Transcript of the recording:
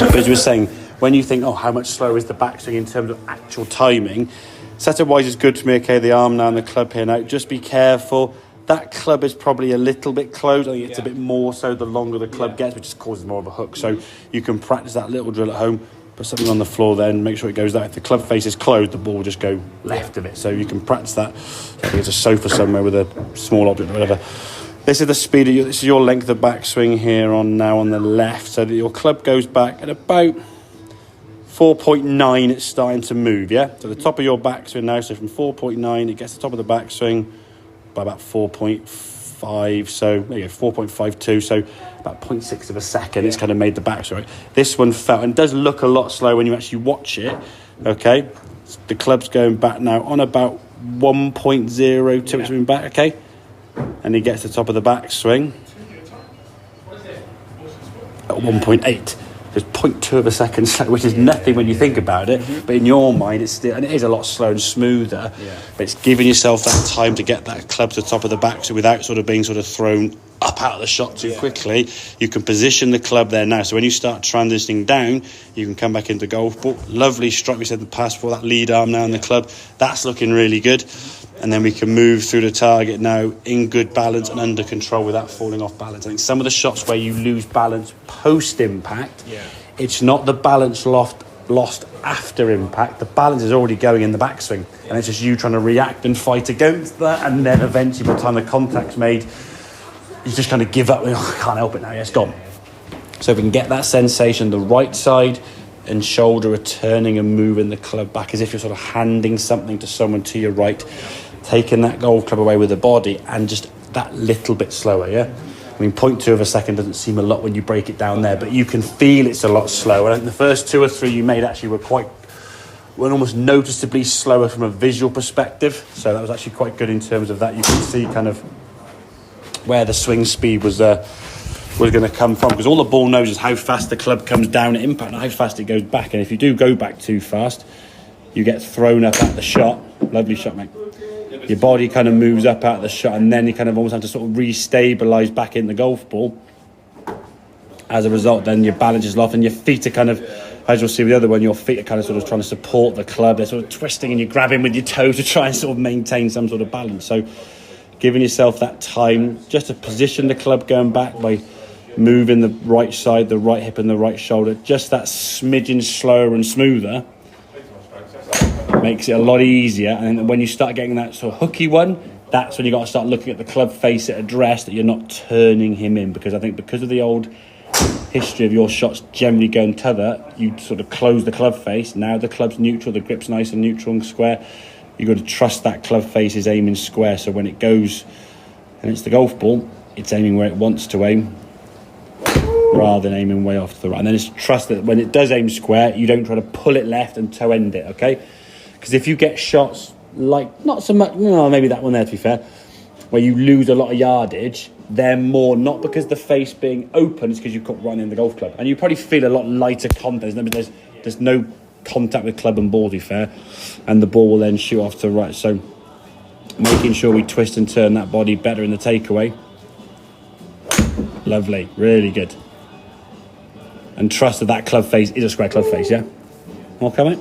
But as you were saying, when you think, oh, how much slower is the backswing in terms of actual timing, setup-wise is good for me. Okay, the arm now and the club here now. Just be careful. That club is probably a little bit closed. I think it's a bit more so the longer the club gets, which just causes more of a hook. So you can practice that little drill at home. Put something on the floor then, make sure it goes that. If the club face is closed, the ball will just go left of it. So you can practice that. I think there's a sofa somewhere with a small object or whatever. This is the speed of this is your length of backswing here on now on the left. So that your club goes back at about 4.9, it's starting to move, yeah? So the top of your backswing now, so from 4.9, it gets to the top of the backswing by about 4.5, so there you go, 4.52, so about 0.6 of a second, it's kind of made the backswing. Right? This one felt, and does look a lot slower when you actually watch it, okay? The club's going back now on about 1.02, it's moving back, okay? And he gets to the top of the backswing at 1.8. There's 0.2 of a second slow, which is nothing when you think about it, but in your mind it's still, and it is a lot slower and smoother, but it's giving yourself that time to get that club to the top of the back, so without sort of being sort of thrown up out of the shot too quickly, you can position the club there now. So when you start transitioning down, you can come back into golf ball. Lovely strike, we said the pass for that lead arm now in the club. That's looking really good. And then we can move through the target now in good balance and under control without falling off balance. I think some of the shots where you lose balance post-impact, it's not the balance lost after impact. The balance is already going in the backswing. And it's just you trying to react and fight against that. And then eventually, by the time the contact's made, you just kind of give up. Oh, I can't help it now. Yeah, it's gone. So if we can get that sensation, the right side and shoulder are turning and moving the club back as if you're sort of handing something to someone to your right, taking that golf club away with the body and just that little bit slower, yeah? I mean, 0.2 of a second doesn't seem a lot when you break it down there, but you can feel it's a lot slower. I think the first 2 or 3 you made actually were almost noticeably slower from a visual perspective. So that was actually quite good in terms of that. You can see kind of where the swing speed was going to come from, because all the ball knows is how fast the club comes down at impact and how fast it goes back. And if you do go back too fast, you get thrown up at the shot. Lovely shot, mate. Your body kind of moves up out of the shot, and then you kind of almost have to sort of re-stabilise back in the golf ball. As a result, then your balance is off, and your feet are kind of, as you'll see with the other one, your feet are kind of sort of trying to support the club. They're sort of twisting, and you're grabbing with your toes to try and sort of maintain some sort of balance. So giving yourself that time just to position the club going back by moving the right side, the right hip and the right shoulder, just that smidgen slower and smoother, makes it a lot easier. And when you start getting that sort of hooky one, that's when you got to start looking at the club face at address, that you're not turning him in. Because I think because of the old history of your shots generally going t'other, you sort of close the club face. Now the club's neutral, the grip's nice and neutral and square. You've got to trust that club face is aiming square, so when it goes and it's the golf ball, it's aiming where it wants to aim rather than aiming way off to the right. And then it's trust that when it does aim square, you don't try to pull it left and toe end it, okay? Because if you get shots like, not so much, no, maybe that one there to be fair, where you lose a lot of yardage, they're more not because the face being open, it's because you've got running the golf club. And you probably feel a lot lighter contact. There's no contact with club and ball, to be fair. And the ball will then shoot off to the right. So making sure we twist and turn that body better in the takeaway. Lovely, really good. And trust that club face is a square club face, yeah? Okay, mate?